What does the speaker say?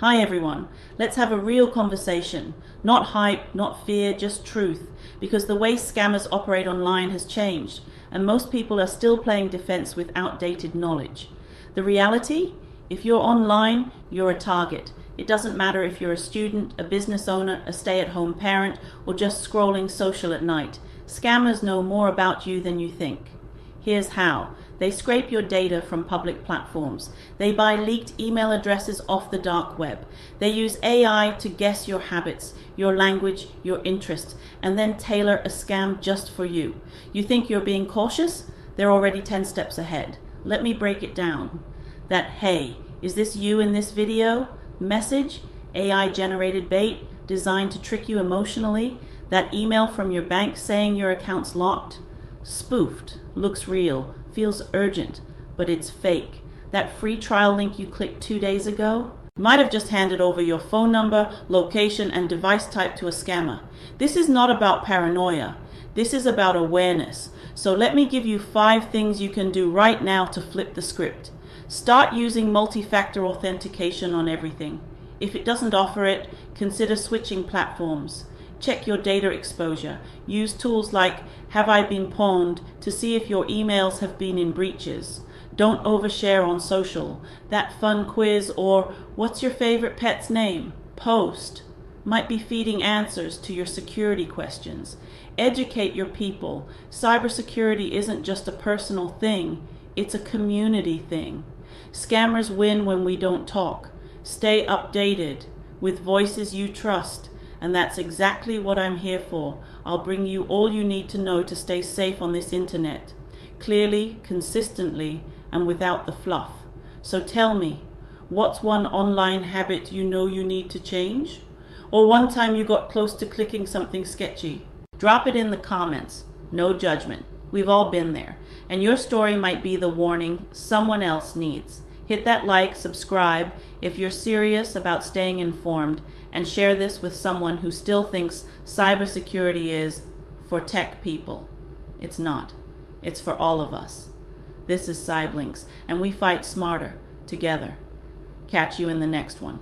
Hi everyone, let's have a real conversation. Not hype, not fear, just truth. Because the way scammers operate online has changed, and most people are still playing defense with outdated knowledge. The reality? If you're online, you're a target. It doesn't matter if you're a student, a business owner, a stay-at-home parent, or just scrolling social at night. Scammers know more about you than you think. Here's how. They scrape your data from public platforms. They buy leaked email addresses off the dark web. They use AI to guess your habits, your language, your interests, and then tailor a scam just for you. You think you're being cautious? They're already 10 steps ahead. Let me break it down. That "Hey, is this you in this video?" message, AI-generated bait designed to trick you emotionally. That email from your bank saying your account's locked. Spoofed, looks real, feels urgent, but it's fake. That free trial link you clicked 2 days ago might have just handed over your phone number, location, and device type to a scammer. This is not about paranoia. This is about awareness. So let me give you 5 things you can do right now to flip the script. Start using multi-factor authentication on everything. If it doesn't offer it, consider switching platforms. Check your data exposure. Use tools like "Have I been pawned?" to see if your emails have been in breaches. Don't overshare on social. That fun quiz or "What's your favorite pet's name?" post might be feeding answers to your security questions. Educate your people. Cybersecurity isn't just a personal thing, it's a community thing. Scammers win when we don't talk. Stay updated with voices you trust. And that's exactly what I'm here for. I'll bring you all you need to know to stay safe on this internet. Clearly, consistently, and without the fluff. So tell me, what's one online habit you know you need to change? Or one time you got close to clicking something sketchy? Drop it in the comments. No judgment. We've all been there. And your story might be the warning someone else needs. Hit that like, subscribe if you're serious about staying informed, and share this with someone who still thinks cybersecurity is for tech people. It's not. It's for all of us. This is CybLynx, and we fight smarter together. Catch you in the next one.